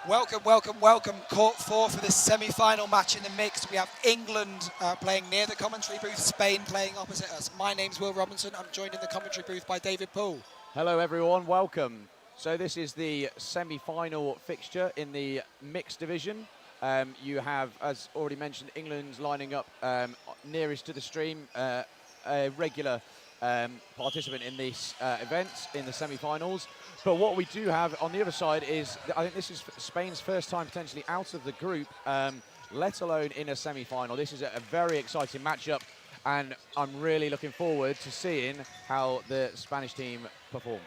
Welcome, welcome, welcome. Court 4 for this semi-final match in the mixed. We have England playing near the commentary booth, Spain playing opposite us. My name's Will Robinson. I'm joined in the commentary booth by David Poole. Hello everyone, welcome. So this is the semi-final fixture in the mixed division. You have, as already mentioned, England lining up nearest to the stream, a regular participant in this event in the semi-finals. But what we do have on the other side is, I think this is Spain's first time potentially out of the group, let alone in a semi-final. This is a very exciting matchup, and I'm really looking forward to seeing how the Spanish team perform.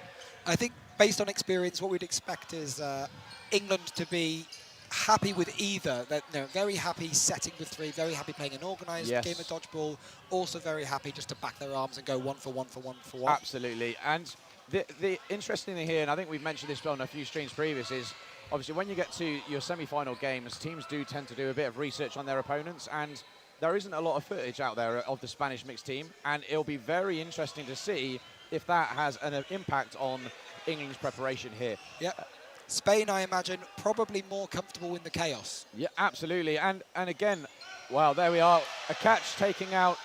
I think based on experience, what we'd expect is England to be happy with either. They're very happy setting with three, very happy playing an organised game of dodgeball, also very happy just to back their arms and go one for one for one for one. Absolutely. And the interesting thing here, and I think we've mentioned this on a few streams previous, is obviously when you get to your semi-final games, teams do tend to do a bit of research on their opponents, and there isn't a lot of footage out there of the Spanish mixed team, and it'll be very interesting to see if that has an impact on England's preparation here. Yeah. Spain, I imagine, probably more comfortable in the chaos. Yeah, absolutely. And again, well, there we are. A catch taking out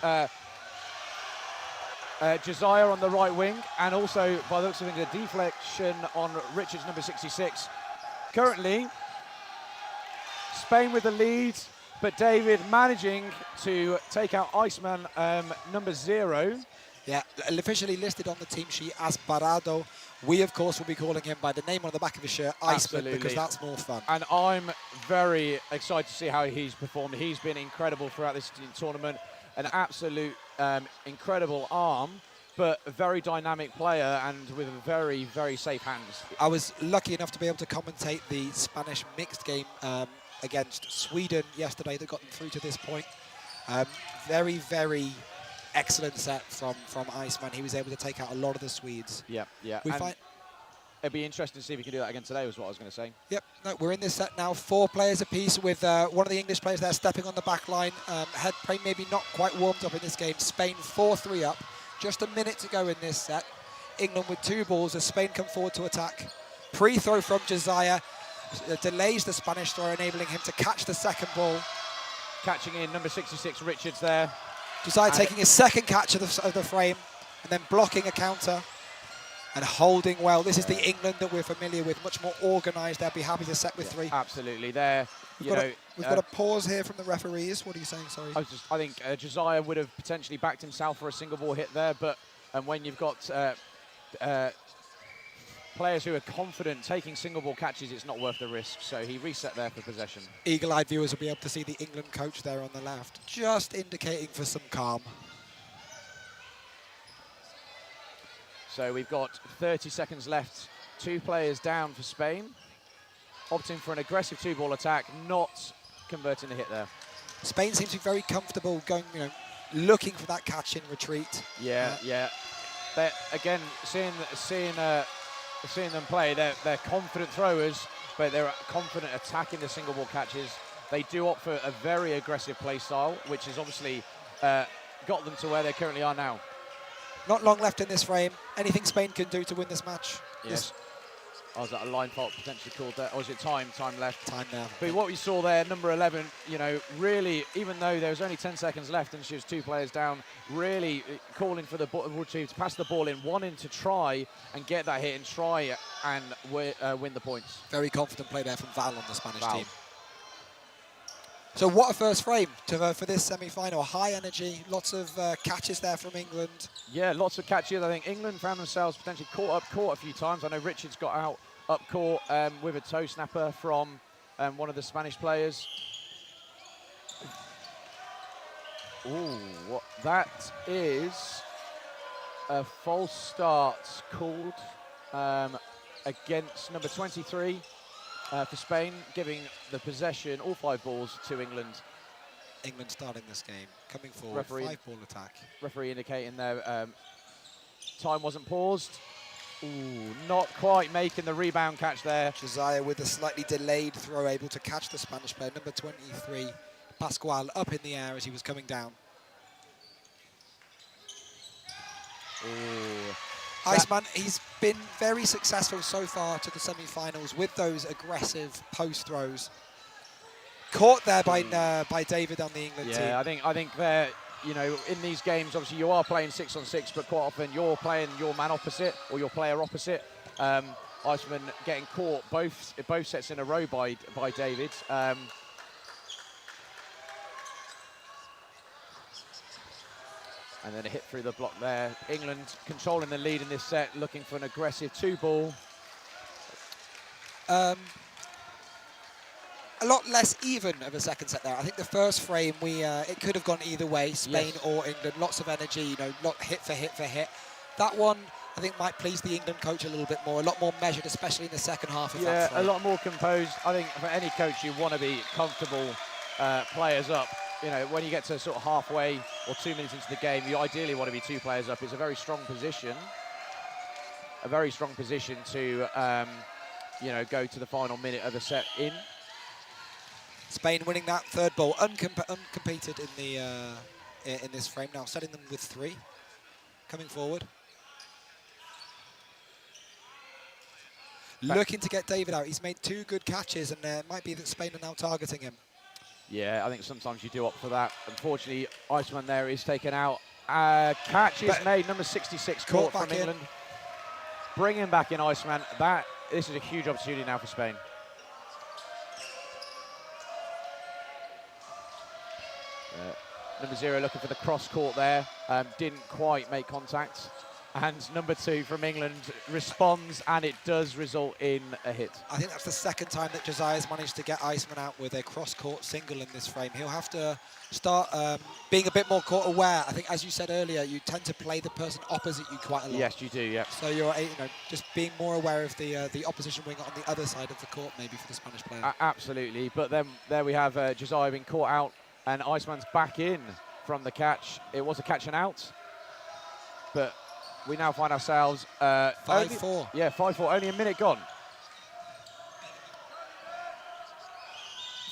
Josiah on the right wing, and also, by the looks of it, a deflection on Richards, number 66. Currently, Spain with the lead, but David managing to take out Iceman, number 0. Yeah, officially listed on the team sheet as Parado. We, of course, will be calling him by the name on the back of his shirt, Iceman, because that's more fun. And I'm very excited to see how he's performed. He's been incredible throughout this tournament. An absolute incredible arm, but a very dynamic player and with very, very safe hands. I was lucky enough to be able to commentate the Spanish mixed game against Sweden yesterday that got them through to this point. Very, very excellent set from Iceman. He was able to take out a lot of the Swedes. Yeah, yeah. It'd be interesting to see if we can do that again today, was what I was going to say. Yep, no, we're in this set now, 4 players apiece, with one of the English players there stepping on the back line. Had maybe not quite warmed up in this game. Spain 4-3 up. Just a minute to go in this set. England with 2 balls as Spain come forward to attack. Pre-throw from Josiah delays the Spanish throw, enabling him to catch the second ball. Catching in number 66, Richards there. Josiah taking his second catch of the frame and then blocking a counter and holding well. This is the England that we're familiar with, much more organised. They'll be happy to set with 3. Absolutely. There, we've got a pause here from the referees. What are you saying? Sorry. I think Josiah would have potentially backed himself for a single ball hit there, but when you've got players who are confident taking single ball catches, it's not worth the risk. So he reset there for possession. Eagle-eyed viewers will be able to see the England coach there on the left, just indicating for some calm. So we've got 30 seconds left. 2 players down for Spain, opting for an aggressive 2-ball attack, not converting the hit there. Spain seems to be very comfortable going, looking for that catch in retreat. Yeah, yeah. They're, again, seeing them play, they're confident throwers, but they're confident attacking the single ball catches. They do opt for a very aggressive play style, which has obviously got them to where they currently are now. Not long left in this frame. Anything Spain can do to win this match? Yes. Oh, is that a line fault potentially called there? Or is it time? Time left. Time now. But what we saw there, number 11, really, even though there was only 10 seconds left and she was 2 players down, really calling for the ball to pass the ball in, wanting to try and get that hit and try and win the points. Very confident play there from Val on the Spanish team. So what a first frame for this semi-final. High energy, lots of catches there from England. Yeah, lots of catches. I think England found themselves potentially caught up court a few times. I know Richards got out up court with a toe snapper from one of the Spanish players. Ooh, that is a false start called against number 23. For Spain, giving the possession, all 5 balls to England. England starting this game, coming forward, 5-ball attack. Referee indicating their time wasn't paused. Ooh, not quite making the rebound catch there. Josiah with a slightly delayed throw, able to catch the Spanish player, number 23, Pascual, up in the air as he was coming down. Ooh. Iceman, he's been very successful so far to the semi-finals with those aggressive post throws. Caught there by David on the England team. Yeah, I think they're, you know, in these games, obviously you are playing 6-on-6, but quite often you're playing your man opposite or your player opposite. Iceman getting caught both sets in a row by David. And then a hit through the block there. England controlling the lead in this set, looking for an aggressive 2-ball. A lot less even of a second set there. I think the first frame, it could have gone either way, Spain or England. Lots of energy, you know, hit for hit for hit. That one, I think, might please the England coach a little bit more, a lot more measured, especially in the second half of that frame. Yeah, a lot more composed. I think for any coach, you want to be comfortable players up. You know, when you get to sort of halfway or 2 minutes into the game, you ideally want to be 2 players up. It's a very strong position. A very strong position to, you know, go to the final minute of the set in. Spain winning that third ball, uncompeted in this frame now, setting them with 3, coming forward. Looking to get David out. He's made 2 good catches, and it might be that Spain are now targeting him. Yeah, I think sometimes you do opt for that. Unfortunately, Iceman there is taken out. Catch is made, number 66 caught from England. Bring him back in, Iceman. This is a huge opportunity now for Spain. Number 0 looking for the cross court there. Didn't quite make contact. And number 2 from England responds, and it does result in a hit. I think that's the second time that Josiah's managed to get Iceman out with a cross-court single in this frame. He'll have to start being a bit more court aware. I think, as you said earlier, you tend to play the person opposite you quite a lot. Yes, you do, yeah. So you're, you know, just being more aware of the opposition winger on the other side of the court, maybe, for the Spanish player. Absolutely, but then there we have Josiah being caught out, and Iceman's back in from the catch. It was a catch and out, but we now find ourselves 5-4. Yeah, 5-4. Only a minute gone.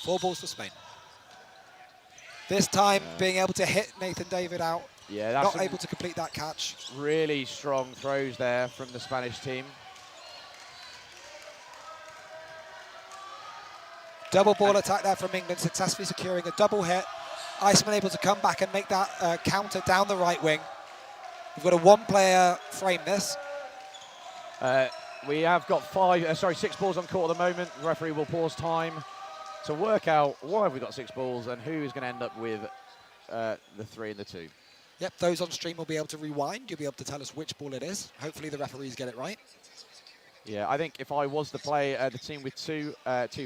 4 balls for Spain. This time, being able to hit Nathan David out. Yeah, that's not able to complete that catch. Really strong throws there from the Spanish team. Double ball attack there from England, successfully securing a double hit. Iceman able to come back and make that counter down the right wing. We've got a 1-player frame this. We have got 6 balls on court at the moment. The referee will pause time to work out why have we got 6 balls and who is going to end up with the 3 and the 2. Yep, those on stream will be able to rewind. You'll be able to tell us which ball it is. Hopefully the referees get it right. Yeah, I think if I was the team with two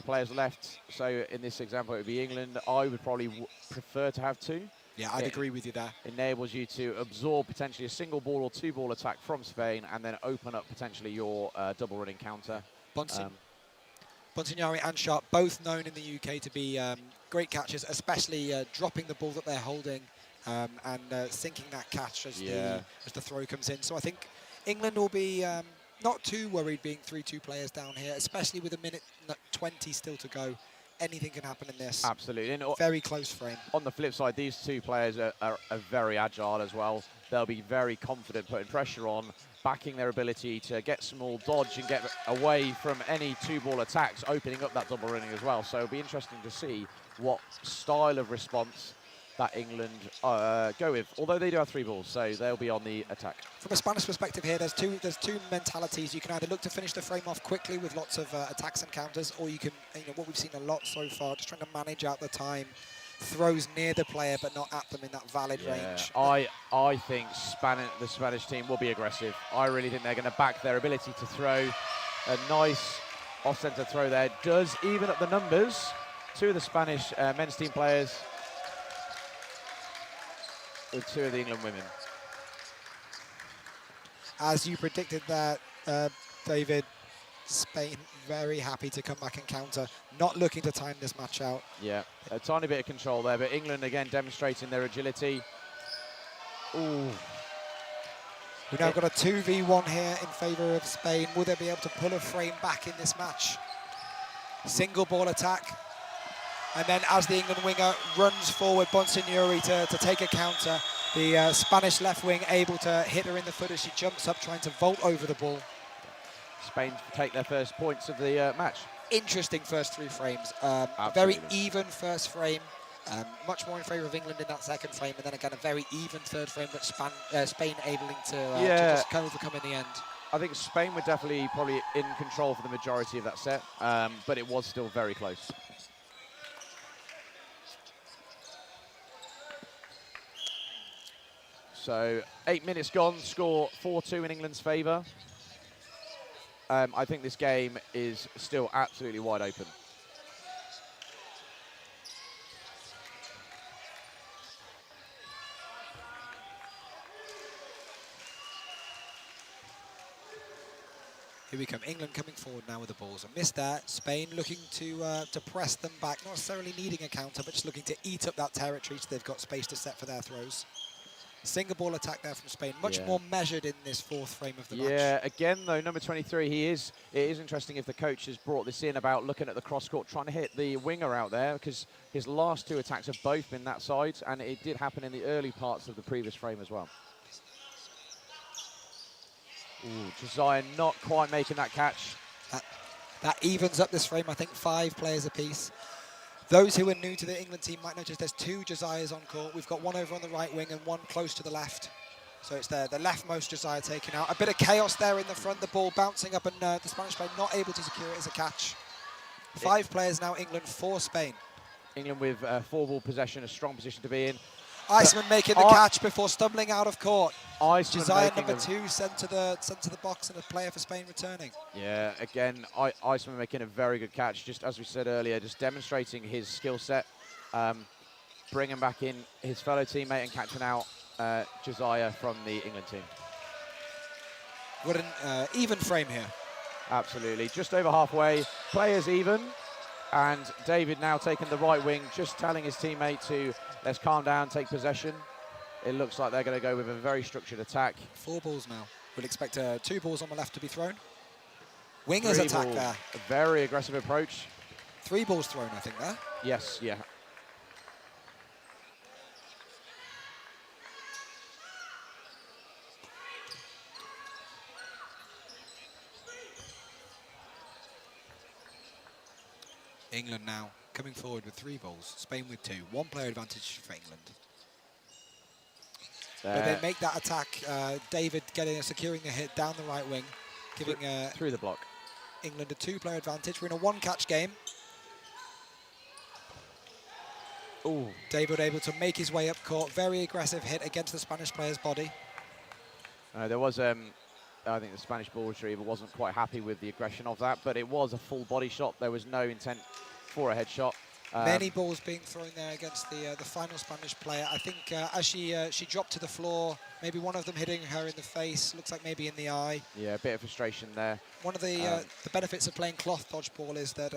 players left, so in this example it would be England, I would probably prefer to have 2. Yeah, I'd agree with you there. Enables you to absorb potentially a single ball or 2-ball attack from Spain and then open up potentially your double running counter. Bonsignori and Sharp, both known in the UK to be great catchers, especially dropping the ball that they're holding and sinking that catch as the throw comes in. So I think England will be not too worried being 3-2 players down here, especially with a minute 20 still to go. Anything can happen in this. Absolutely. And very close frame. On the flip side, these 2 players are very agile as well. They'll be very confident putting pressure on, backing their ability to get small, dodge and get away from any 2-ball attacks, opening up that double running as well. So it'll be interesting to see what style of response that England go with, although they do have 3 balls, so they'll be on the attack. From a Spanish perspective here, there's two mentalities. You can either look to finish the frame off quickly with lots of attacks and counters, or you can, you know, what we've seen a lot so far, just trying to manage out the time, throws near the player but not at them in that valid range. I think the Spanish team will be aggressive. I really think they're going to back their ability to throw. A nice off-centre throw there does even up the numbers. 2 of the Spanish men's team players with 2 of the England women. As you predicted that, David, Spain very happy to come back and counter, not looking to time this match out. Yeah, a tiny bit of control there, but England again demonstrating their agility. Ooh. We've now got a 2v1 here in favour of Spain. Will they be able to pull a frame back in this match? Single ball attack. And then as the England winger runs forward, Bonsignori to take a counter, The Spanish left wing able to hit her in the foot as she jumps up, trying to vault over the ball. Spain take their first points of the match. Interesting first 3 frames. Absolutely. Very even first frame. Much more in favour of England in that second frame, and then again a very even third frame, but Spain able to just overcome in the end. I think Spain were definitely probably in control for the majority of that set, but it was still very close. So 8 minutes gone, score 4-2 in England's favour. I think this game is still absolutely wide open. Here we come, England coming forward now with the balls. A miss there. Spain looking to press them back, not necessarily needing a counter, but just looking to eat up that territory so they've got space to set for their throws. Single ball attack there from Spain, much more measured in this 4th frame of the match. Yeah, again though, number 23, it is interesting if the coach has brought this in about looking at the cross court, trying to hit the winger out there, because his last 2 attacks have both been that side, and it did happen in the early parts of the previous frame as well. Ooh, Josiah not quite making that catch. That evens up this frame, I think 5 players apiece. Those who are new to the England team might notice there's 2 Josiahs on court. We've got one over on the right wing and one close to the left. So it's the leftmost Josiah taken out. A bit of chaos there in the front, the ball bouncing up, and the Spanish player not able to secure it as a catch. 5 players now, England, 4 Spain. England with 4 ball possession, a strong position to be in. Iceman making the catch before stumbling out of court. Iceman Josiah number 2 sent to the box, and a player for Spain returning. Yeah, again, Iceman making a very good catch, just as we said earlier, just demonstrating his skill set, bringing back in his fellow teammate and catching out Josiah from the England team. What an even frame here. Absolutely, just over halfway, players even, and David now taking the right wing, just telling his teammate to let's calm down, take possession. It looks like they're going to go with a very structured attack. 4 balls now. We'll expect 2 balls on the left to be thrown. Wingers 3 attack ball, there. A very aggressive approach. 3 balls thrown, I think, there. Yes, yeah. England now coming forward with 3 balls. Spain with 2. 1 player advantage for England. But they make that attack. David securing the hit down the right wing, giving through the block. England a 2-player advantage. We're in a 1-catch game. Ooh. David able to make his way up court. Very aggressive hit against the Spanish player's body. There was, I think the Spanish ball retriever wasn't quite happy with the aggression of that, but it was a full body shot. There was no intent for a headshot. Many balls being thrown there against the final Spanish player. I think as she dropped to the floor, maybe one of them hitting her in the face, looks like maybe in the eye. Yeah, a bit of frustration there. One of the benefits of playing cloth dodgeball is that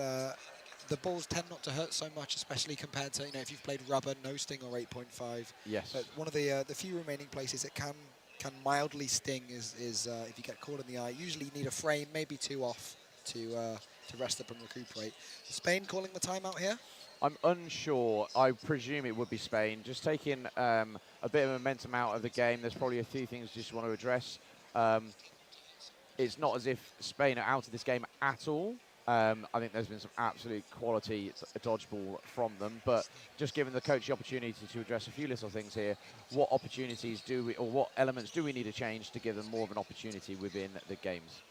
the balls tend not to hurt so much, especially compared to if you've played rubber, no sting or 8.5. Yes. But one of the few remaining places it can mildly sting is if you get caught in the eye. Usually you need a frame, maybe 2 off to rest up and recuperate. Spain calling the timeout here? I'm unsure. I presume it would be Spain. Just taking a bit of momentum out of the game. There's probably a few things just want to address. It's not as if Spain are out of this game at all. I think there's been some absolute quality dodgeball from them, but just giving the coach the opportunity to address a few little things here. What opportunities do we, or what elements do we need to change to give them more of an opportunity within the games?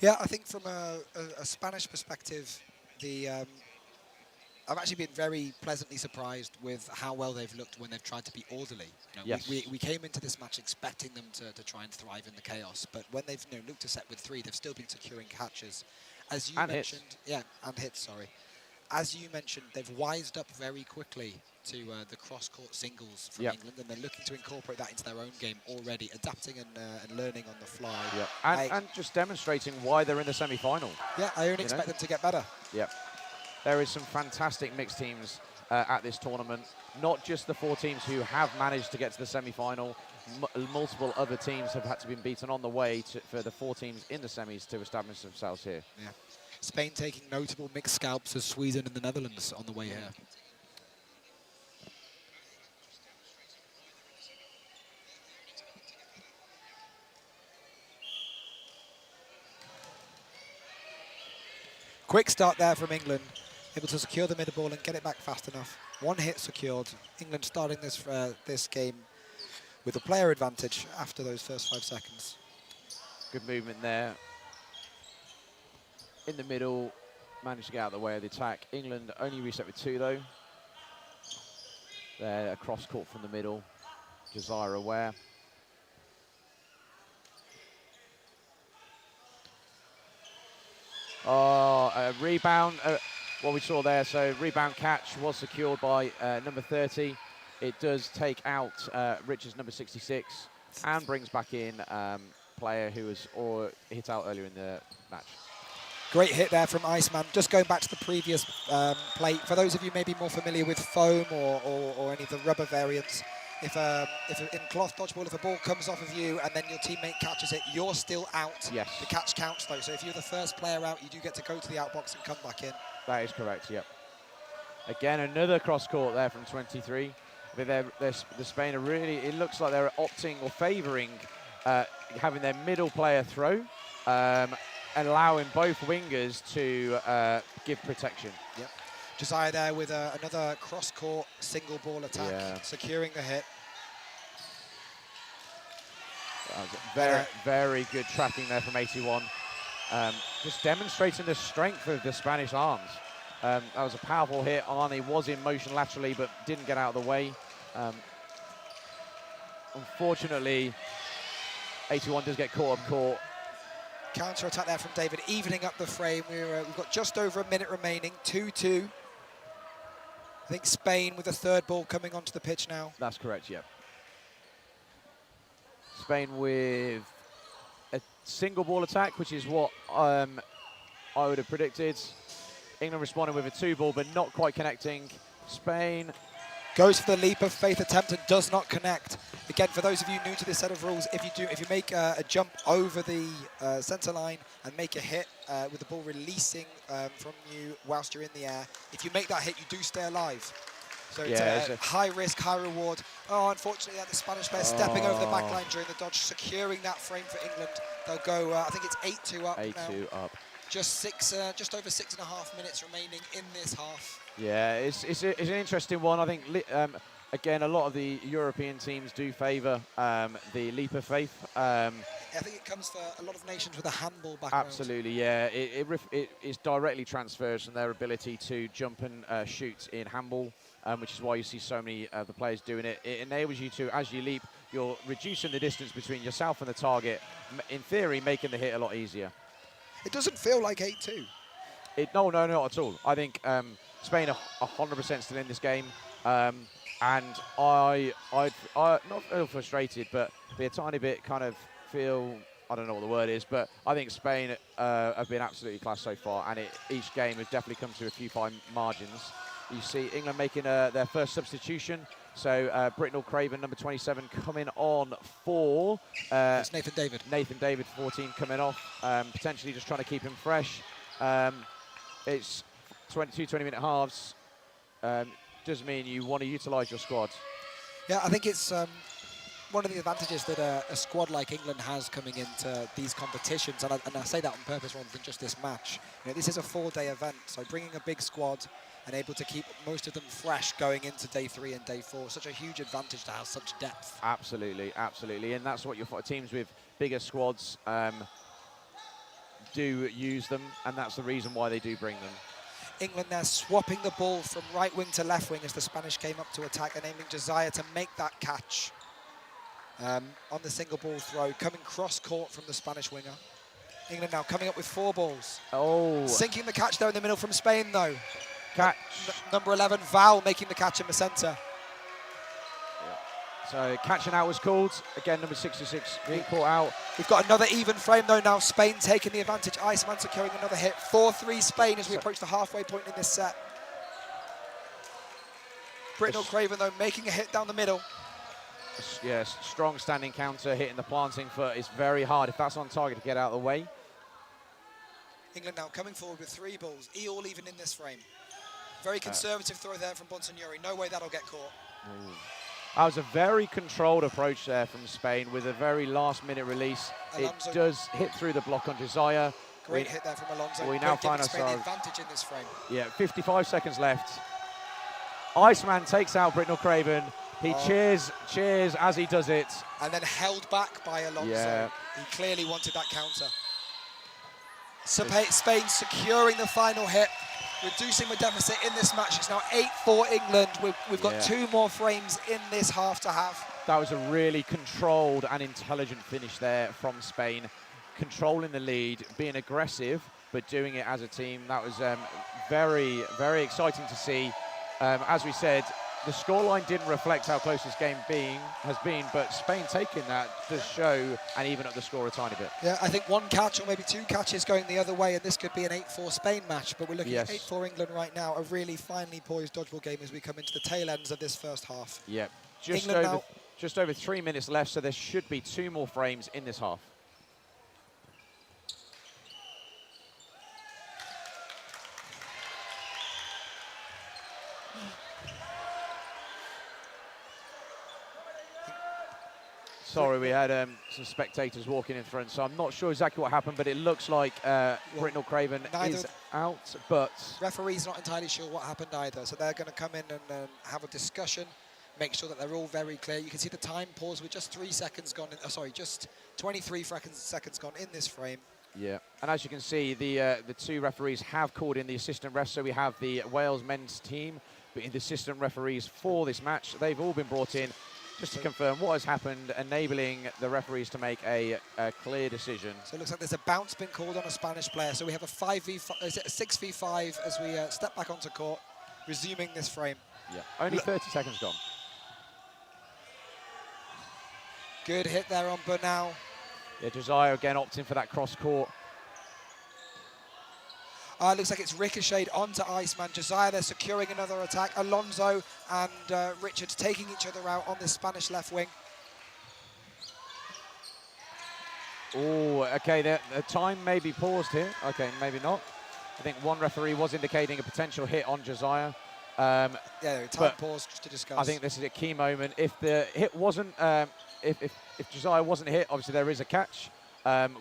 Yeah, I think from a Spanish perspective, I've actually been very pleasantly surprised with how well they've looked when they've tried to be orderly. Yes. We came into this match expecting them to try and thrive in the chaos, but when they've looked to set with 3, they've still been securing catches. As you mentioned, hits. And hits, sorry. As you mentioned, they've wised up very quickly to the cross-court singles from England, and they're looking to incorporate that into their own game already, adapting and learning on the fly. Yeah. And just demonstrating why they're in the semi-final. Yeah, I only expect them to get better. Yeah. There is some fantastic mixed teams at this tournament. Not just the 4 teams who have managed to get to the semi-final. Multiple other teams have had to be beaten on the way for the 4 teams in the semis to establish themselves here. Yeah. Spain taking notable mixed scalps as Sweden and the Netherlands on the way here. Quick start there from England, able to secure the middle ball and get it back fast enough. One hit secured. England starting this game with a player advantage after those first 5 seconds. Good movement there. In the middle, managed to get out of the way of the attack. England only reset with 2 though. There, a cross court from the middle. Josiah aware. Oh, a rebound. What we saw there, so rebound catch was secured by number 30. It does take out Richards, number 66, and brings back in player who was hit out earlier in the match. Great hit there from Iceman. Just going back to the previous play, for those of you maybe more familiar with foam or any of the rubber variants, if in cloth dodgeball, if a ball comes off of you and then your teammate catches it, you're still out. Yes. The catch counts though, so if you're the first player out, you do get to go to the outbox and come back in. That is correct, yep. Again, another cross court there from 23. But the Spain are really, it looks like they're opting or favouring having their middle player throw, allowing both wingers to give protection. Yep. Josiah there with another cross-court single ball attack, securing the hit. Very, very good tracking there from 81. Just demonstrating the strength of the Spanish arms. That was a powerful hit. Arnie was in motion laterally, but didn't get out of the way. Unfortunately, 81 does get caught up court. Counter attack there from David, evening up the frame. We've got just over a minute remaining, 2-2. I think Spain with the third ball coming onto the pitch now. That's correct, yep. Spain with a single ball attack, which is what I would have predicted. England responding with a 2 ball, but not quite connecting. Spain goes for the leap of faith attempt and does not connect. Again, for those of you new to this set of rules, if you make a jump over the centre line and make a hit with the ball releasing from you whilst you're in the air, if you make that hit, you do stay alive. So it's a high risk, high reward. Oh, unfortunately, the Spanish player stepping over the back line during the dodge, securing that frame for England. They'll go, I think it's 8-2 up now. 8-2 up. Just over 6.5 minutes remaining in this half. Yeah, it's an interesting one. I think, again, a lot of the European teams do favour the leap of faith. I think it comes for a lot of nations with a handball background. Absolutely, yeah. It is directly transfers from their ability to jump and shoot in handball, which is why you see so many of the players doing it. It enables you to, as you leap, you're reducing the distance between yourself and the target, in theory, making the hit a lot easier. It doesn't feel like 8-2. No, not at all. I think Spain are 100% still in this game, and I not feel frustrated, but be a tiny bit kind of feel, I don't know what the word is, but I think Spain have been absolutely class so far, and each game has definitely come to a few fine margins. You see England making their first substitution. So Britnell Craven, number 27, coming on for... it's Nathan David. Nathan David, 14, coming off. Potentially just trying to keep him fresh. It's 20-minute halves. Does mean you want to utilise your squad. Yeah, I think it's one of the advantages that a squad like England has coming into these competitions, and I say that on purpose rather than just this match. You know, this is a 4-day event, so bringing a big squad and able to keep most of them fresh going into day 3 and day 4. Such a huge advantage to have such depth. Absolutely, absolutely. And that's what your teams with bigger squads do use them, and that's the reason why they do bring them. England there swapping the ball from right wing to left wing as the Spanish came up to attack, enabling Josiah to make that catch on the single ball throw, coming cross court from the Spanish winger. England now coming up with 4 balls. Oh. Sinking the catch there in the middle from Spain though. Catch. Number 11, Val, making the catch in the centre. Yeah. So catching out was called. Again, number 66 being caught out. We've got another even frame though now. Spain taking the advantage. Iceman securing another hit. 4-3 Spain as we approach the halfway point in this set. Britnell Craven though making a hit down the middle. Yes, strong standing counter, hitting the planting foot. It's very hard if that's on target to get out of the way. England now coming forward with 3 balls. All even in this frame. Very conservative throw there from Bonsignori. No way that'll get caught. That was a very controlled approach there from Spain with a very last-minute release. Alonso. It does hit through the block on Josiah. Great hit there from Alonso. We now find Spain the ourselves... advantage in this frame. Yeah, 55 seconds left. Iceman takes out Britnell Craven. He cheers as he does it. And then held back by Alonso. Yeah. He clearly wanted that counter. Spain securing the final hit, reducing the deficit in this match. It's now 8-4 England. We've got 2 more frames in this half to have. That was a really controlled and intelligent finish there from Spain. Controlling the lead, being aggressive, but doing it as a team. That was very, very exciting to see. As we said, the scoreline didn't reflect how close this game has been, but Spain taking that does show and even up the score a tiny bit. Yeah, I think 1 catch or maybe 2 catches going the other way, and this could be an 8-4 Spain match, but we're looking at 8-4 England right now, a really finely poised dodgeball game as we come into the tail ends of this first half. Yeah, just over 3 minutes left, so there should be 2 more frames in this half. Sorry, we had some spectators walking in front, so I'm not sure exactly what happened, but it looks like Britnell Craven is out, but... Referee's not entirely sure what happened either, so they're going to come in and have a discussion, make sure that they're all very clear. You can see the time pause with just 3 seconds gone, just 23 seconds gone in this frame. Yeah, and as you can see, the 2 referees have called in the assistant refs, so we have the Wales men's team, but the assistant referees for this match, they've all been brought in just to confirm what has happened, enabling the referees to make a clear decision. So it looks like there's a bounce been called on a Spanish player. So we have a 6v5 as we step back onto court, resuming this frame. Yeah, only 30 seconds gone. Good hit there on Bernal. Yeah, Josiah again opting for that cross court. Looks like it's ricocheted onto Iceman. Josiah, they're securing another attack. Alonso and Richard taking each other out on this Spanish left wing. Oh, okay, the time may be paused here. Okay, maybe not. I think one referee was indicating a potential hit on Josiah. Yeah, time pause just to discuss. I think this is a key moment. If the hit wasn't, if Josiah wasn't hit, obviously there is a catch.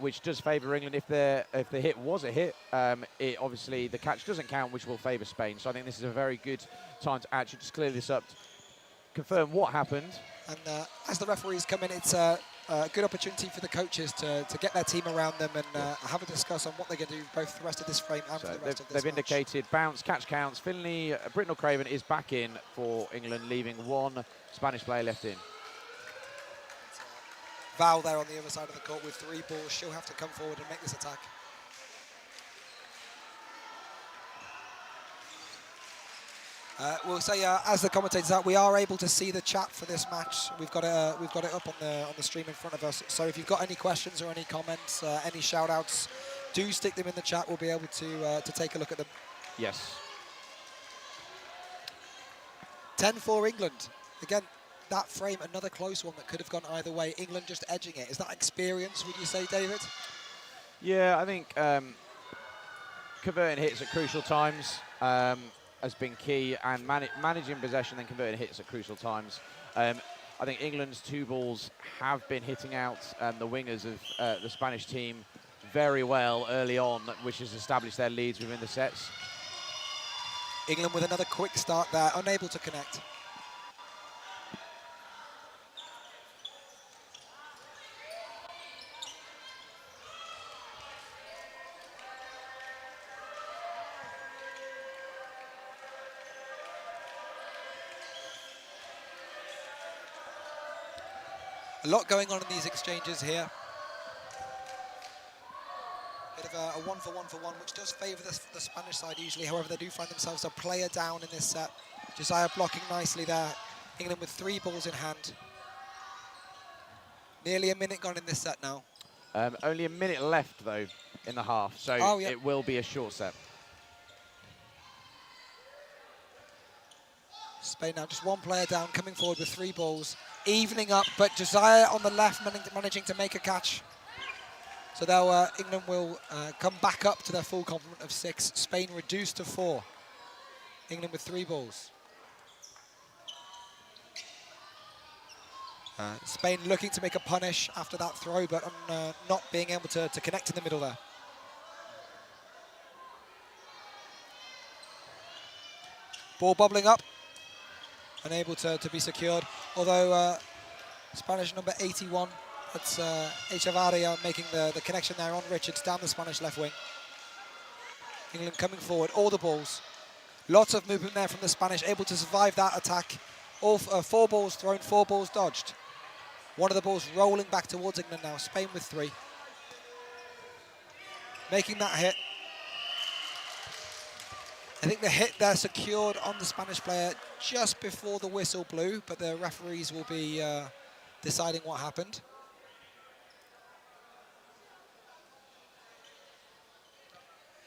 Which does favour England. If the hit was a hit, obviously the catch doesn't count, which will favour Spain. So I think this is a very good time to actually just clear this up, confirm what happened. And as the referees come in, it's a good opportunity for the coaches to get their team around them and have a discuss on what they're going to do both the rest of this frame and for the rest of this match. They've indicated bounce, catch counts. Finley, Britnell Craven is back in for England, leaving 1 Spanish player left in. Val there on the other side of the court with 3 balls. She'll have to come forward and make this attack. We'll say, as the commentators out, we are able to see the chat for this match. We've got it up on the stream in front of us. So if you've got any questions or any comments, any shout-outs, do stick them in the chat. We'll be able to take a look at them. Yes. 10-4 England. Again, that frame, another close one that could have gone either way. England just edging it. Is that experience, would you say, David? Yeah, I think converting hits at crucial times has been key, and managing possession and converting hits at crucial times. I think England's 2 balls have been hitting out the wingers of the Spanish team very well early on, which has established their leads within the sets. England with another quick start there, unable to connect. A lot going on in these exchanges here. Bit of a 1-for-1, which does favour the Spanish side usually. However, they do find themselves a player down in this set. Josiah blocking nicely there. England with 3 balls in hand. Nearly a minute gone in this set now. Only a minute left, though, in the half, so it will be a short set. Spain now just 1 player down, coming forward with 3 balls. Evening up, but Josiah on the left managing to make a catch. So England will come back up to their full complement of 6. Spain reduced to 4. England with 3 balls. Spain looking to make a punish after that throw, but not being able to connect in the middle there. Ball bubbling up, unable to be secured. Although Spanish number 81, that's Echevarria making the connection there on Richards down the Spanish left wing. England coming forward, all the balls. Lots of movement there from the Spanish, able to survive that attack. All 4 balls thrown, 4 balls dodged. One of the balls rolling back towards England now. Spain with 3. Making that hit. I think the hit there secured on the Spanish player just before the whistle blew, but the referees will be deciding what happened.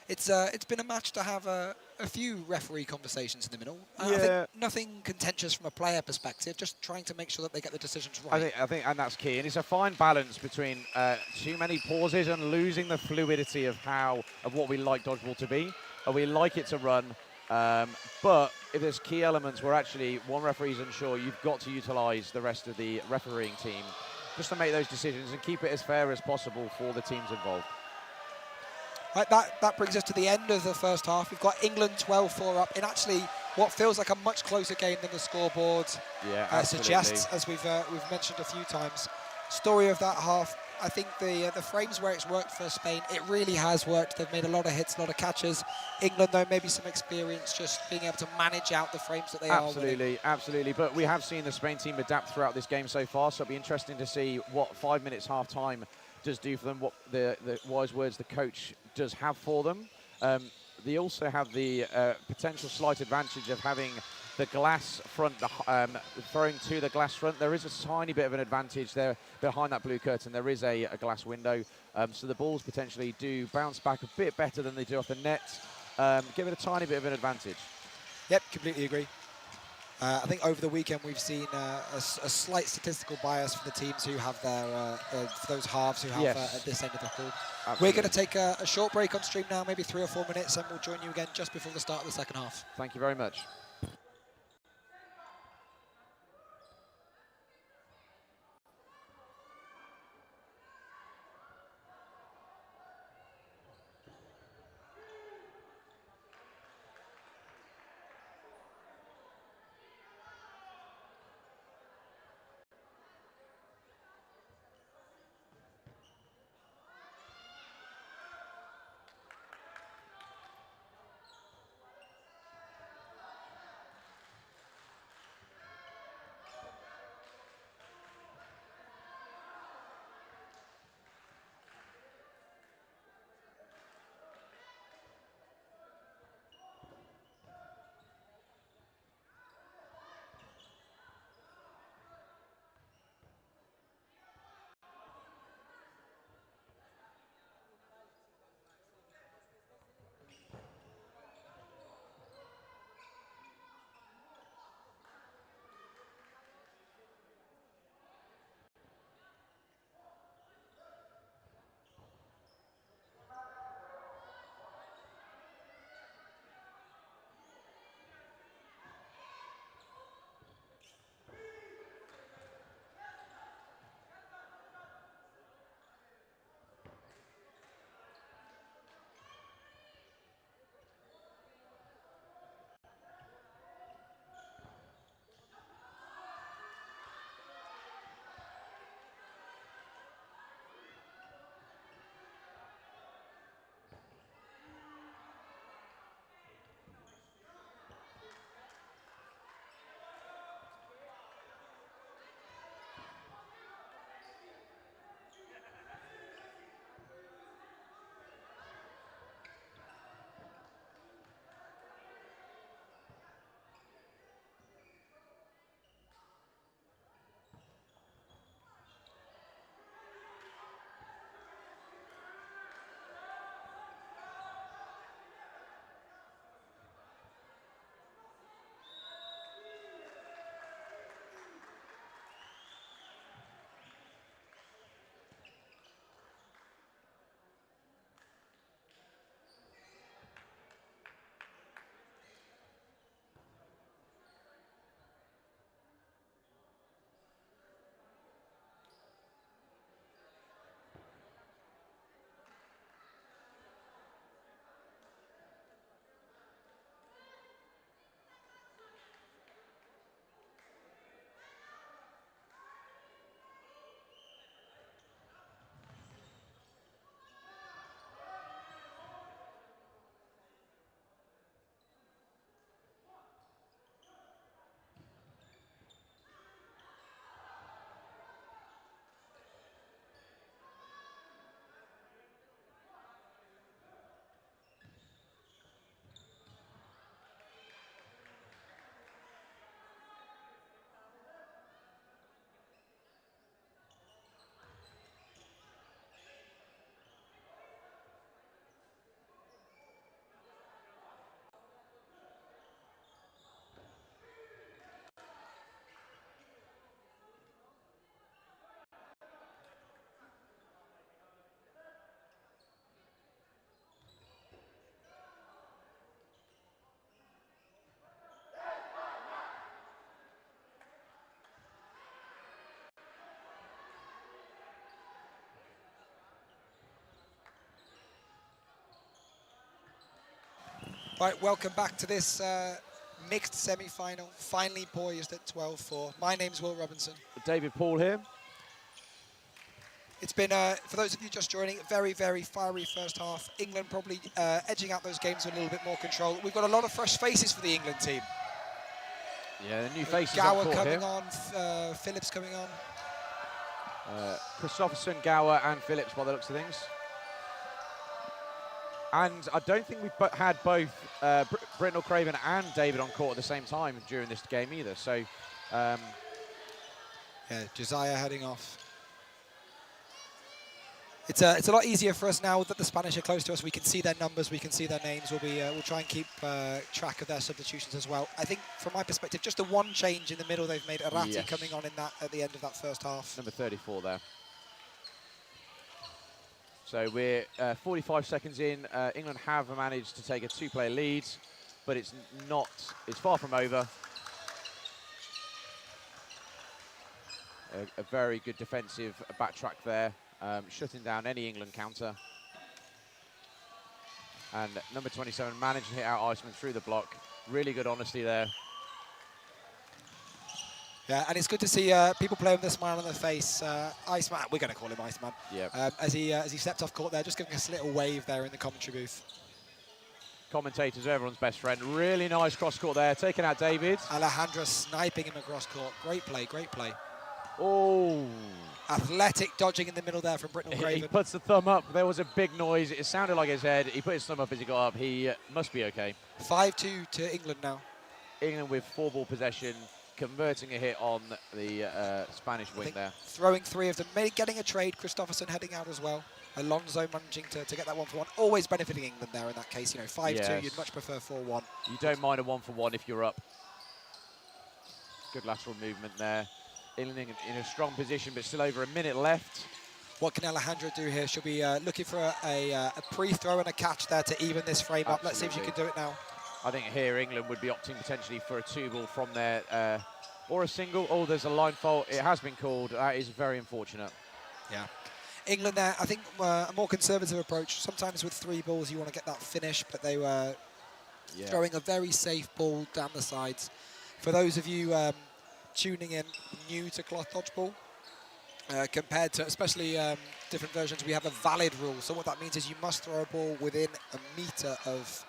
It's been a match to have a few referee conversations in the middle. Yeah. I think nothing contentious from a player perspective, just trying to make sure that they get the decisions right. I think, and that's key. And it's a fine balance between too many pauses and losing the fluidity of what we like dodgeball to be. We like it to run, but if there's key elements where actually one referee's unsure, you've got to utilise the rest of the refereeing team just to make those decisions and keep it as fair as possible for the teams involved. Right, that brings us to the end of the first half. We've got England 12-4 up in actually what feels like a much closer game than the scoreboard suggests, as we've mentioned a few times. Story of that half, I think the frames where it's worked for Spain, it really has worked. They've made a lot of hits, a lot of catches. England, though, maybe some experience just being able to manage out the frames that they are winning. Absolutely. But we have seen the Spain team adapt throughout this game so far, so it'll be interesting to see what 5 minutes half-time does do for them, what the wise words the coach does have for them. They also have the potential slight advantage of having the glass front, throwing to the glass front. There is a tiny bit of an advantage there behind that blue curtain. There is a glass window, so the balls potentially do bounce back a bit better than they do off the net. Give it a tiny bit of an advantage. Yep, completely agree. I think over the weekend we've seen a slight statistical bias for the teams who have for those halves who have at this end of the pool. Absolutely. We're going to take a short break on stream now, maybe 3 or 4 minutes, and we'll join you again just before the start of the second half. Thank you very much. Right, welcome back to this mixed semi-final, finally poised at 12-4. My name's Will Robinson. David Paul here. It's been, for those of you just joining, a very, very fiery first half. England probably edging out those games with a little bit more control. We've got a lot of fresh faces for the England team. Yeah, the new faces Gower on court coming here. on, Phillips coming on. Christopherson, Gower and Phillips by the looks of things. And I don't think we've had both Britnell Craven and David on court at the same time during this game either. So, Yeah, Josiah heading off. It's a lot easier for us now that the Spanish are close to us. We can see their numbers, we can see their names. We'll try and keep track of their substitutions as well. I think, from my perspective, just the one change in the middle they've made. Arati coming on in that at the end of that first half. Number 34 there. So we're 45 seconds in. England have managed to take a two-player lead, but it's far from over. A very good defensive backtrack there, shutting down any England counter. And number 27 managed to hit out Iceman through the block. Really good honesty there. Yeah, and it's good to see people play with a smile on their face. Iceman, we're going to call him Iceman. Yeah. As he stepped off court there, just giving us a little wave there in the commentary booth. Commentators, everyone's best friend. Really nice cross court there, taking out David. Alejandra sniping him across court. Great play, great play. Oh. Athletic dodging in the middle there from Britnell Craven. He puts the thumb up. There was a big noise. It sounded like his head. He put his thumb up as he got up. He must be okay. 5-2 to England now. England with 4-ball possession, converting a hit on the Spanish wing there. Throwing three of them, getting a trade. Christopherson heading out as well. Alonso managing to get that 1-for-1. Always benefiting England there in that case. 5-2, yes. You'd much prefer 4-1. You don't mind a 1-for-1 if you're up. Good lateral movement there. England in a strong position, but still over a minute left. What can Alejandra do here? She'll be looking for a pre-throw and a catch there to even this frame up. Let's see if she can do it now. I think here England would be opting potentially for a 2-ball from there, or a single. Oh, there's a line fault. It has been called. That is very unfortunate. Yeah. England there, I think a more conservative approach. Sometimes with 3 balls you want to get that finish, but they were throwing a very safe ball down the sides. For those of you tuning in new to cloth dodgeball, compared to especially different versions, we have a valid rule. So what that means is you must throw a ball within a metre of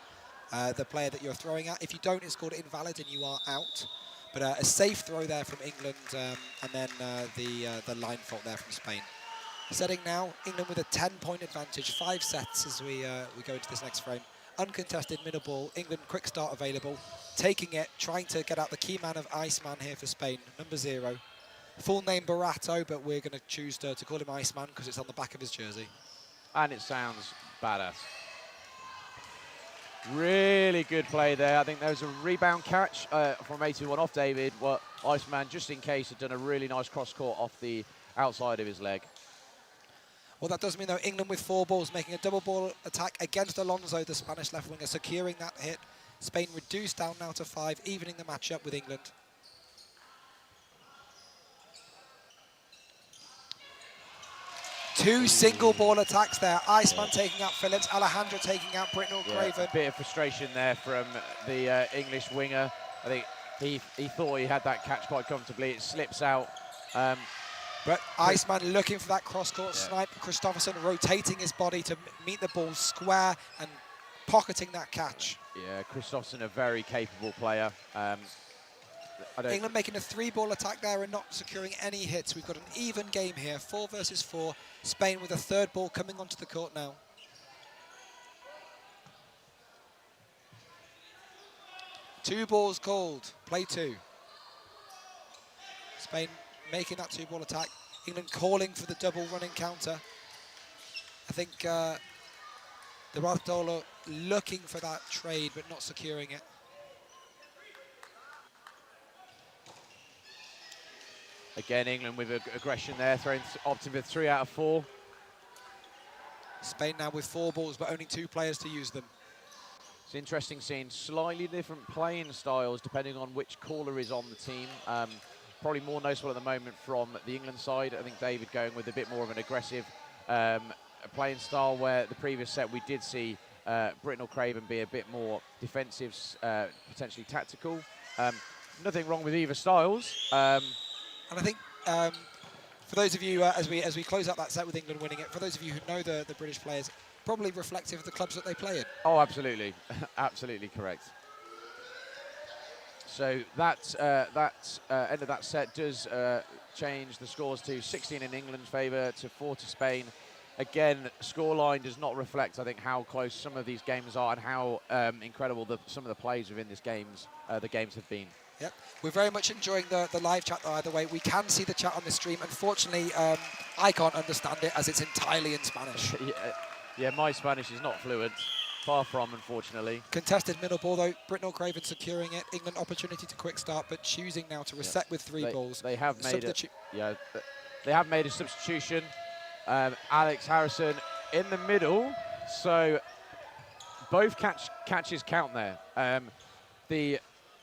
the player that you're throwing at. If you don't, it's called invalid and you are out. But a safe throw there from England, and then the line fault there from Spain. Setting now, England with a 10-point advantage, 5 sets as we go into this next frame. Uncontested middle ball, England quick start available, taking it, trying to get out the key man of Iceman here for Spain, number 0. Full name Barato, but we're going to choose to call him Iceman because it's on the back of his jersey. And it sounds badass. Really good play there. I think there was a rebound catch from 81 off David. Well, Iceman, just in case, had done a really nice cross-court off the outside of his leg. Well, that does mean, though, England with 4 balls, making a double ball attack against Alonso, the Spanish left winger, securing that hit. Spain reduced down now to 5, evening the match up with England. Two single ball attacks there. Iceman taking out Phillips, Alejandra taking out Britnell Craven. A bit of frustration there from the English winger. I think he thought he had that catch quite comfortably. It slips out. But Iceman looking for that cross-court snipe. Christopherson rotating his body to meet the ball square and pocketing that catch. Yeah, Christopherson, a very capable player. England making a 3-ball attack there and not securing any hits. We've got an even game here, 4 versus 4. Spain with a 3rd ball coming onto the court now. Two balls called, play 2. Spain making that 2-ball attack. England calling for the double running counter. I think the Rathdola looking for that trade but not securing it. Again, England with aggression there, opting with 3 out of 4. Spain now with 4 balls but only 2 players to use them. It's interesting seeing slightly different playing styles depending on which caller is on the team. Probably more noticeable at the moment from the England side. I think David going with a bit more of an aggressive playing style, where the previous set we did see Britton or Craven be a bit more defensive, potentially tactical. Nothing wrong with either styles. And I think for those of you, as we close out that set with England winning it, for those of you who know the British players, probably reflective of the clubs that they play in. Oh, absolutely. Absolutely correct. So that end of that set does change the scores to 16 in England's favour to 4 to Spain. Again, scoreline does not reflect, I think, how close some of these games are and how incredible some of the plays within the games have been. Yep, we're very much enjoying the live chat though, either way. We can see the chat on the stream. Unfortunately, I can't understand it as it's entirely in Spanish. Yeah, my Spanish is not fluent. Far from, unfortunately. Contested middle ball though, Britton or Craven securing it. England opportunity to quick start, but choosing now to reset with three balls. They have made they have made a substitution. Alex Harrison in the middle, so both catches count there.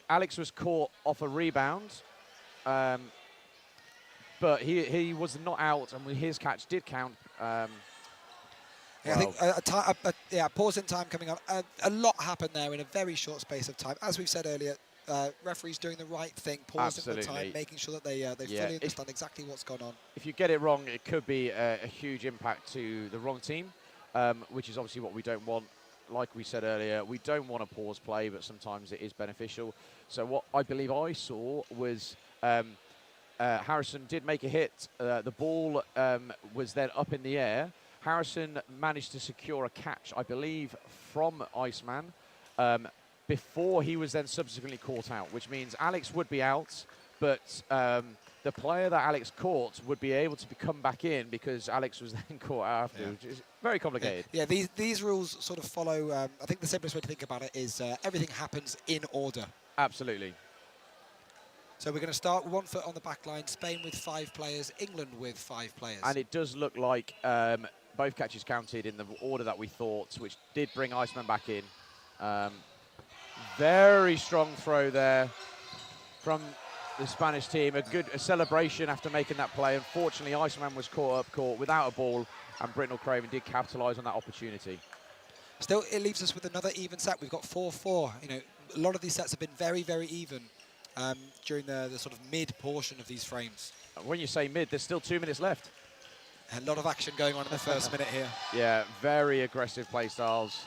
Alex was caught off a rebound, but he was not out, and his catch did count. Yeah, I think pause in time coming on. A lot happened there in a very short space of time. As we've said earlier, referees doing the right thing, pausing the time, making sure that they fully understand exactly what's gone on. If you get it wrong, it could be a huge impact to the wrong team, which is obviously what we don't want. Like we said earlier, we don't want to pause play, but sometimes it is beneficial. So what I believe I saw was Harrison did make a hit. The ball was then up in the air. Harrison managed to secure a catch, I believe, from Iceman before he was then subsequently caught out, which means Alex would be out, but the player that Alex caught would be able to come back in because Alex was then caught after, which is very complicated. Yeah, these rules sort of follow, I think the simplest way to think about it is everything happens in order. Absolutely. So we're going to start with 1 foot on the back line, Spain with 5 players, England with 5 players. And it does look like both catches counted in the order that we thought, which did bring Iceman back in. Very strong throw there from the Spanish team. A celebration after making that play. Unfortunately, Iceman was caught without a ball, and Britton or Craven did capitalise on that opportunity. Still, it leaves us with another even set. We've got 4-4. You know, a lot of these sets have been very, very even during the sort of mid portion of these frames. When you say mid, there's still 2 minutes left. A lot of action going on in the first minute here. Yeah, very aggressive play styles.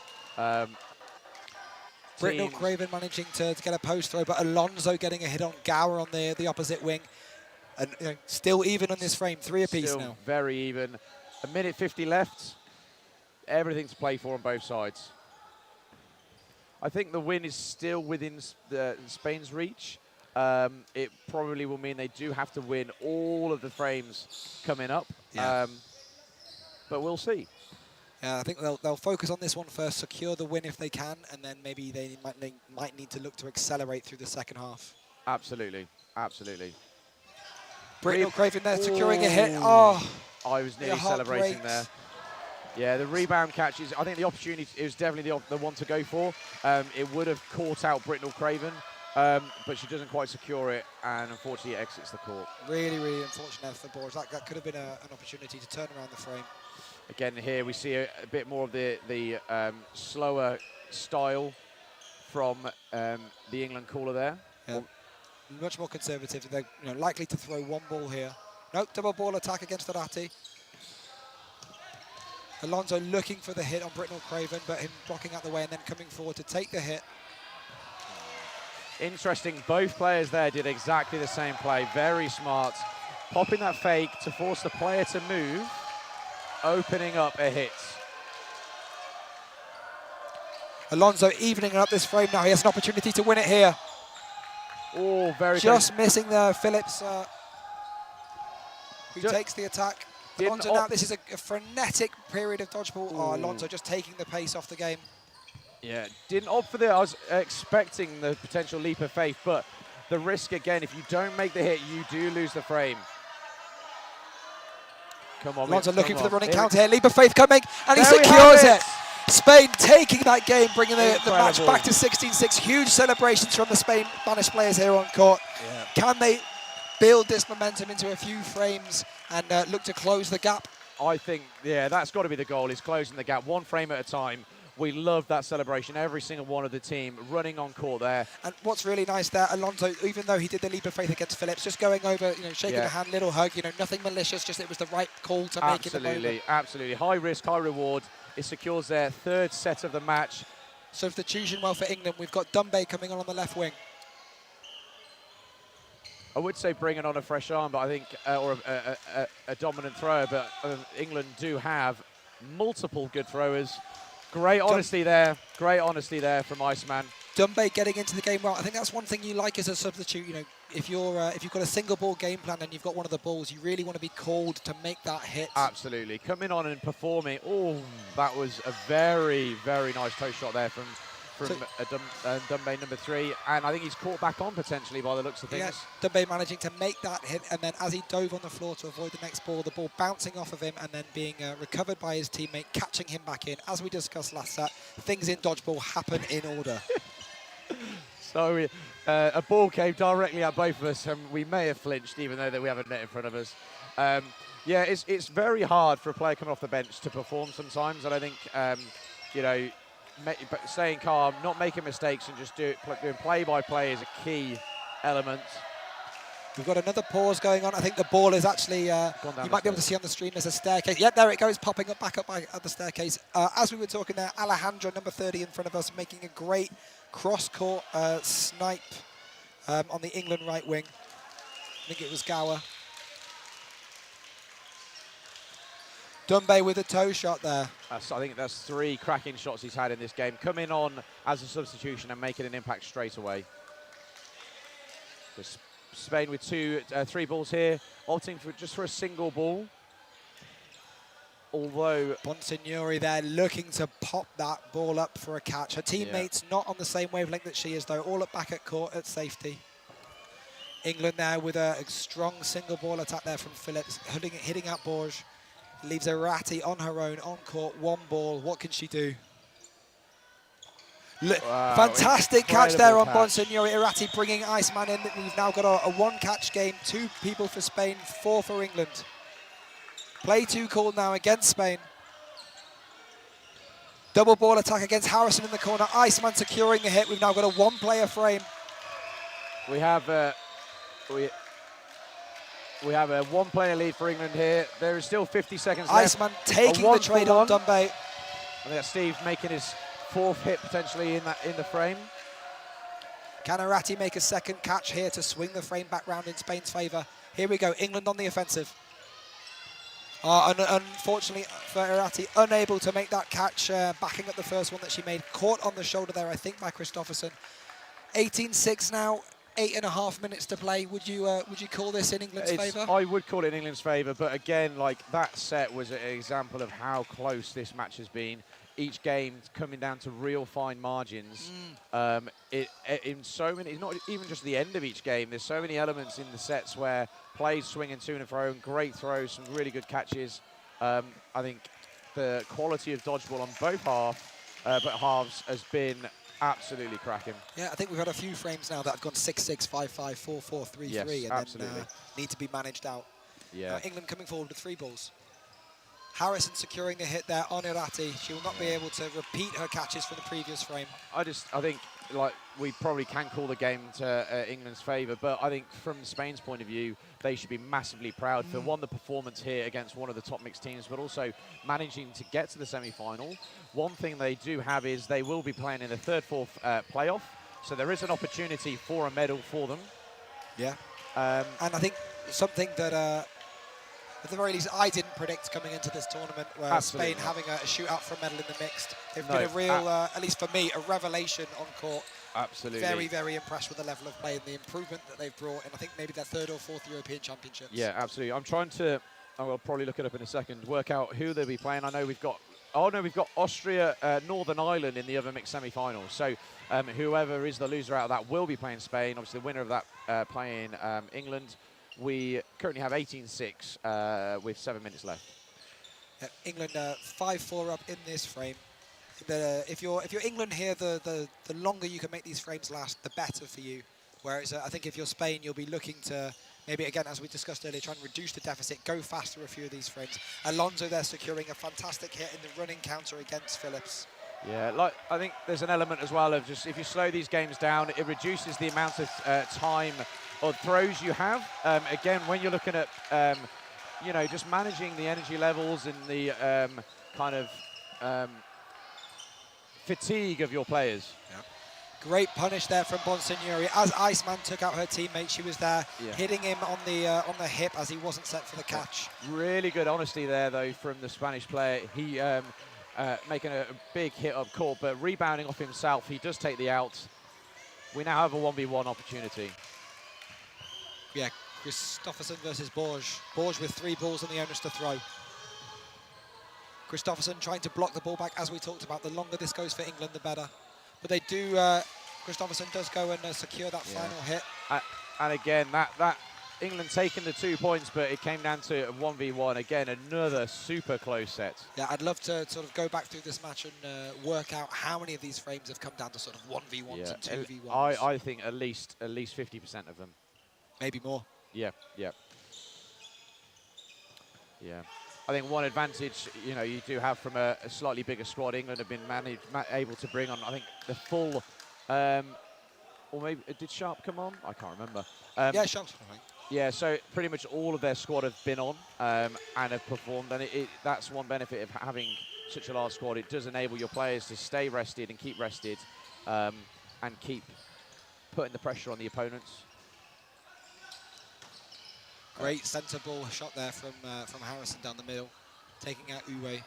Britton or Craven managing to get a post throw, but Alonso getting a hit on Gower on the opposite wing. And you know, still even on this frame, 3 apiece still now. Very even. 1:50 left. Everything to play for on both sides. I think the win is still within Spain's reach. It probably will mean they do have to win all of the frames coming up. Yeah. But we'll see. Yeah, I think they'll focus on this one first, secure the win if they can, and then maybe they might need to look to accelerate through the second half. Absolutely, absolutely. Britton or Craven there securing a hit. Oh, I was nearly celebrating there. Yeah, the rebound catches. I think the opportunity is definitely the one to go for. It would have caught out Britton or Craven, but she doesn't quite secure it, and unfortunately it exits the court. Really, really unfortunate for the boards. That could have been an opportunity to turn around the frame. Again, here we see a bit more of the slower style from the England caller there. Yeah. Much more conservative. They're likely to throw 1 ball here. Nope, double ball attack against Arati. Alonso looking for the hit on Britton or Craven, but him blocking out the way and then coming forward to take the hit. Interesting, both players there did exactly the same play. Very smart. Popping that fake to force the player to move, opening up a hit. Alonso evening up this frame now. He has an opportunity to win it here. Oh, very just missing there, Phillips, who takes the attack. Alonso now, this is a frenetic period of dodgeball. Oh, Alonso just taking the pace off the game. Yeah, didn't opt for I was expecting the potential leap of faith, but the risk again, if you don't make the hit, you do lose the frame. Come on, Alonso looking for the running counter here. Leap of faith coming, and he there secures it. Spain taking that game, bringing the match back to 16-6. Huge celebrations from the Spanish players here on court. Yeah. Can they build this momentum into a few frames and look to close the gap? I think, yeah, that's got to be the goal, is closing the gap 1 frame at a time. We love that celebration. Every single one of the team running on court there. And what's really nice there, Alonso, even though he did the leap of faith against Phillips, just going over, shaking a hand, little hug, nothing malicious, just it was the right call to make in the moment. Absolutely, absolutely. High risk, high reward. It secures their third set of the match. Substitution well for England. We've got Dumbe coming on the left wing. I would say bringing on a fresh arm, but I think, or a dominant thrower, but England do have multiple good throwers. Great honesty there from Iceman. Dumbe getting into the game well. I think that's one thing you like as a substitute. If you've got a single ball game plan and you've got one of the balls, you really want to be called to make that hit. Absolutely. Coming on and performing. Oh, that was a very, very nice toe shot there from Dumbe number 3, and I think he's caught back on potentially by the looks of things. Yeah, Dumbe managing to make that hit, and then as he dove on the floor to avoid the next ball, the ball bouncing off of him and then being recovered by his teammate, catching him back in. As we discussed last set, things in dodgeball happen in order. So a ball came directly at both of us, and we may have flinched, even though that we have a net in front of us. Yeah, it's very hard for a player coming off the bench to perform sometimes, and I think, but staying calm, not making mistakes, and just doing play-by-play is a key element. We've got another pause going on. I think the ball is actually, you might be able to see on the stream, there's a staircase. Yep, there it goes, popping up back up at the staircase. As we were talking there, Alejandro, number 30 in front of us, making a great cross-court snipe on the England right wing. I think it was Gower. Dumbe with a toe shot there. I think that's 3 cracking shots he's had in this game. Coming on as a substitution and making an impact straight away. Just Spain with 3 balls here, opting for a single ball. Although Bonsignori there looking to pop that ball up for a catch. Her teammates not on the same wavelength that she is though, all back at court at safety. England there with a strong single ball attack there from Phillips, hitting out Borges. Leaves Arati on her own, on court, 1 ball. What can she do? Wow, fantastic catch there on Bonsignori. Arati bringing Iceman in. We've now got a 1-catch game, 2 people for Spain, 4 for England. Play 2 called now against Spain. Double ball attack against Harrison in the corner. Iceman securing the hit. We've now got a 1-player frame. We have a 1-player lead for England here. There is still 50 seconds left. Iceman taking the trade on Dumbe. I think that's Steve making his 4th hit potentially in the frame. Can Arati make a second catch here to swing the frame back round in Spain's favour? Here we go, England on the offensive. Unfortunately for Arati, unable to make that catch, backing up the first one that she made. Caught on the shoulder there, I think, by Christopherson. 18-6 now. 8.5 minutes to play. Would you call this in England's favour? I would call it in England's favour, but again, that set was an example of how close this match has been. Each game coming down to real fine margins. In so many, not even just the end of each game. There's so many elements in the sets where plays swinging to and fro, and great throws, some really good catches. I think the quality of dodgeball on both halves has been absolutely cracking. Yeah, I think we've had a few frames now that have gone 6-6, 5-5, 4-4, 3-3, yes, and absolutely. then need to be managed out. Yeah. England coming forward with 3 balls. Harrison securing the hit there on Irati. She will not be able to repeat her catches from the previous frame. I think we probably can call the game to England's favour, but I think from Spain's point of view, they should be massively proud for the performance here against one of the top mixed teams, but also managing to get to the semi-final. One thing they do have is they will be playing in the 3rd-4th playoff, so there is an opportunity for a medal for them. Yeah, and I think something that at the very least I didn't predict coming into this tournament, where Spain having a shootout for a medal in the mixed. They've been a real, at least for me, a revelation on court. Absolutely. Very, very impressed with the level of play and the improvement that they've brought in. I think maybe their 3rd or 4th European Championships. Yeah, absolutely. I'm trying to, I will probably look it up in a second, work out who they'll be playing. I know we've got, we've got Austria, Northern Ireland in the other mixed semi-finals. So whoever is the loser out of that will be playing Spain. Obviously, the winner of that playing England. We currently have 18-6 with 7 minutes left. England 5-4 up in this frame. If you're England here, the longer you can make these frames last, the better for you. Whereas I think if you're Spain, you'll be looking to maybe, again, as we discussed earlier, try and reduce the deficit, go faster a few of these frames. Alonso there securing a fantastic hit in the running counter against Phillips. Yeah, like I think there's an element as well of just if you slow these games down, it reduces the amount of time or throws you have. Again, when you're looking at, you know, just managing the energy levels and the kind of fatigue of your players. Yeah. Great punish there from Bonsignori. As Iceman took out her teammate, she was there hitting him on the hip as he wasn't set for the catch. Really good honesty there, though, from the Spanish player. He making a big hit up court, but rebounding off himself, he does take the out. We now have a 1v1 opportunity. Yeah, Christofferson versus Borges. Borges with 3 balls on the onus to throw. Christofferson trying to block the ball back, as we talked about. The longer this goes for England, the better. But they do, Christofferson does go and secure that final hit. And again, that England taking the 2 points, but it came down to a 1v1. Again, another super close set. Yeah, I'd love to sort of go back through this match and work out how many of these frames have come down to sort of 1v1s and 2v1s. I think at least 50% of them. Maybe more. Yeah. I think one advantage, you know, you do have from a slightly bigger squad. England have been able to bring on, I think, the full, or maybe did Sharp come on? I can't remember. Yeah, Sharp's fine. Yeah, so pretty much all of their squad have been on and have performed, and that's one benefit of having such a large squad. It does enable your players to stay rested and keep rested, and keep putting the pressure on the opponents. Great centre ball shot there from Harrison down the middle, taking out Uwe.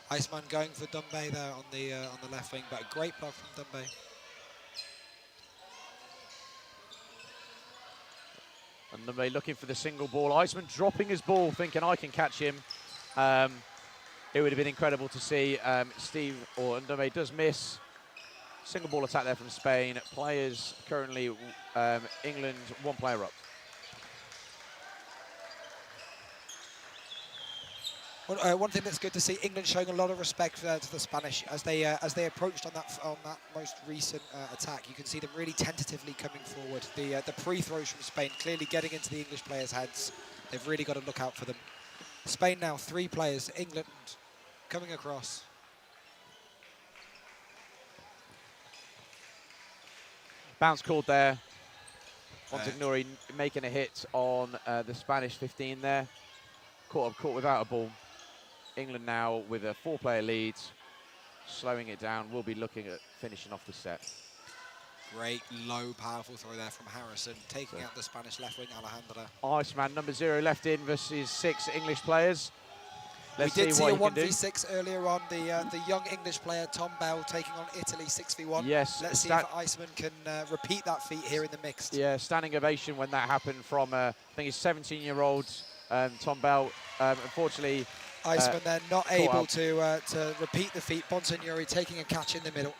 Iceman going for Dumbe there on the left wing, but a great block from Dumbe. And Dumbe looking for the single ball. Iceman dropping his ball, thinking I can catch him. It would have been incredible to see. Steve or Dumbe does miss. Single ball attack there from Spain. Players currently, England, 1 player up. Well, one thing that's good to see, England showing a lot of respect to the Spanish as they approached on that most recent attack. You can see them really tentatively coming forward. The pre-throws from Spain clearly getting into the English players' heads. They've really got to look out for them. Spain now 3 players. England coming across. Bounce called there. Bonsignori making a hit on the Spanish 15 there. Caught without a ball. England now with a 4-player lead, slowing it down. We'll be looking at finishing off the set. Great low, powerful throw there from Harrison, taking out the Spanish left wing, Alejandra. Iceman, number 0 left in versus 6 English players. We did see a 1v6 earlier on. The young English player, Tom Bell, taking on Italy 6v1. Yes. Let's see if Iceman can repeat that feat here in the mixed. Yeah, standing ovation when that happened from, I think he's 17-year-old Tom Bell. Unfortunately, Iceman then not able to repeat the feat. Bonsignori taking a catch in the middle.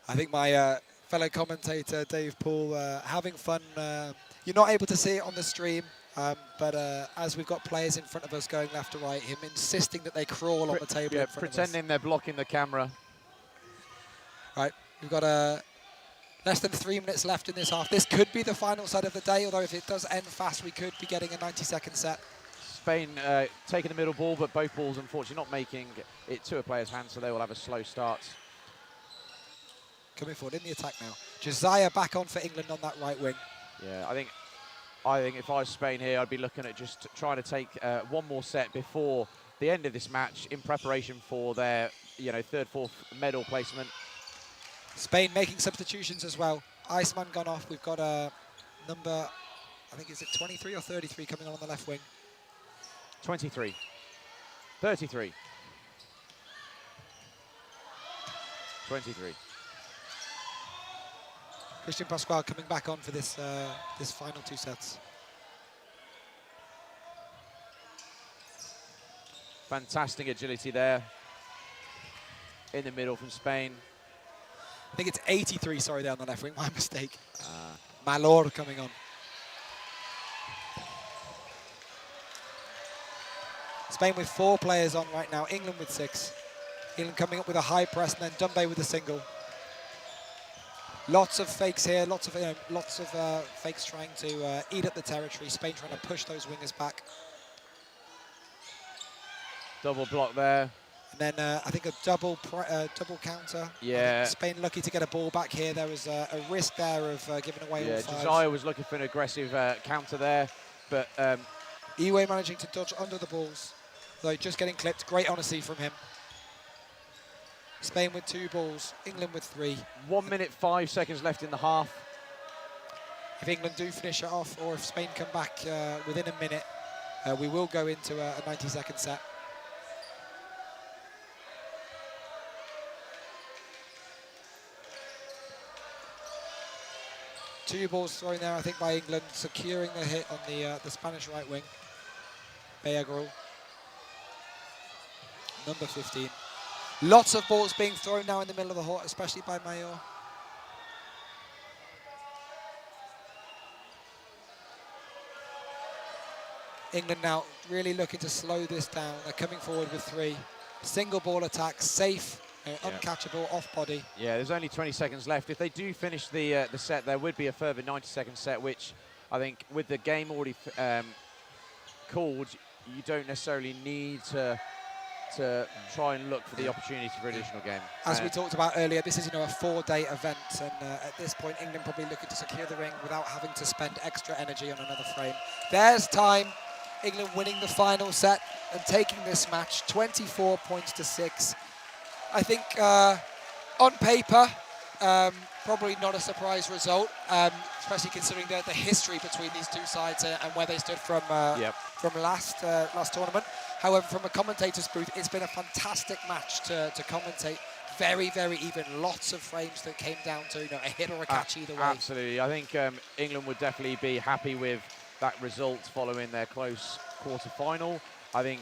I think my fellow commentator, Dave Poole, having fun. You're not able to see it on the stream, but as we've got players in front of us going left to right, him insisting that they crawl on the table in front pretending of us. They're blocking the camera. Right, we've got less than 3 minutes left in this half. This could be the final set of the day, although if it does end fast, we could be getting a 90-second set. Spain taking the middle ball, but both balls unfortunately not making it to a player's hand, so they will have a slow start. Coming forward in the attack now. Josiah back on for England on that right wing. Yeah, I think if I was Spain here, I'd be looking at just trying to take 1 more set before the end of this match in preparation for their, 3rd, 4th medal placement. Spain making substitutions as well. Iceman gone off. We've got a number, I think, is it 23 or 33 coming on the left wing? 23. 33. 23. Christian Pasquale coming back on for this this final 2 sets. Fantastic agility there in the middle from Spain. I think it's 83, sorry, there on the left wing, my mistake. Malor coming on. Spain with 4 players on right now, England with 6. England coming up with a high press and then Dumbe with a single. Lots of fakes here, lots of fakes trying to eat up the territory. Spain trying to push those wingers back. Double block there. And then I think a double counter. Yeah. Spain lucky to get a ball back here. There was a risk there of giving away all five. Josiah was looking for an aggressive counter there, but Iwe managing to dodge under the balls, though just getting clipped. Great honesty from him. Spain with 2 balls, England with 3. 1 minute 5 seconds left in the half. If England do finish it off, or if Spain come back within a minute, we will go into a 90-second set. Two balls thrown there, I think, by England, securing the hit on the Spanish right wing. Beagrel, number 15. Lots of balls being thrown now in the middle of the court, especially by Mayor. England now really looking to slow this down. They're coming forward with 3. Single ball attacks, safe, uncatchable, off body. Yeah, there's only 20 seconds left. If they do finish the set, there would be a further 90-second set, which I think with the game already called, you don't necessarily need to try and look for the opportunity for additional game. As we talked about earlier, this is a 4-day event, and at this point, England probably looking to secure the ring without having to spend extra energy on another frame. There's time. England winning the final set and taking this match 24 points to 6. I think on paper, probably not a surprise result, especially considering the history between these two sides and where they stood from last tournament. However, from a commentator's booth, it's been a fantastic match to commentate. Very, very even. Lots of frames that came down to a hit or a catch either way. Absolutely. I think England would definitely be happy with that result following their close quarter-final. I think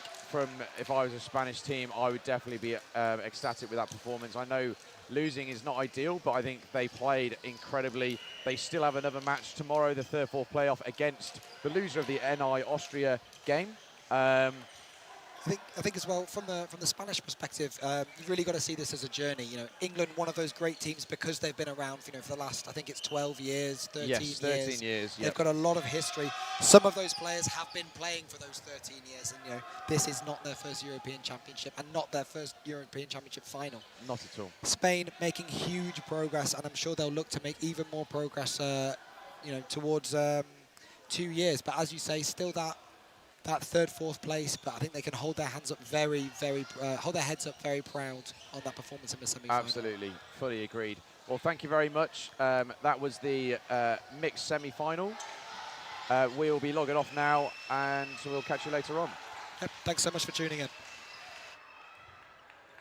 if I was a Spanish team, I would definitely be ecstatic with that performance. I know losing is not ideal, but I think they played incredibly. They still have another match tomorrow, the third, fourth playoff against the loser of the NI Austria game. I think as well, from the Spanish perspective, you've really got to see this as a journey. England, one of those great teams because they've been around, for the last, I think it's 12 years, 13 years. Yes, 13 years. They've got a lot of history. Some of those players have been playing for those 13 years, and this is not their first European Championship and not their first European Championship final. Not at all. Spain making huge progress, and I'm sure they'll look to make even more progress, towards 2 years. But as you say, still that third, fourth place, but I think they can hold their hands up hold their heads up very proud on that performance in the semi-final. Absolutely, fully agreed. Well, thank you very much. That was the mixed semi-final. We'll be logging off now, and we'll catch you later on. Yep, thanks so much for tuning in.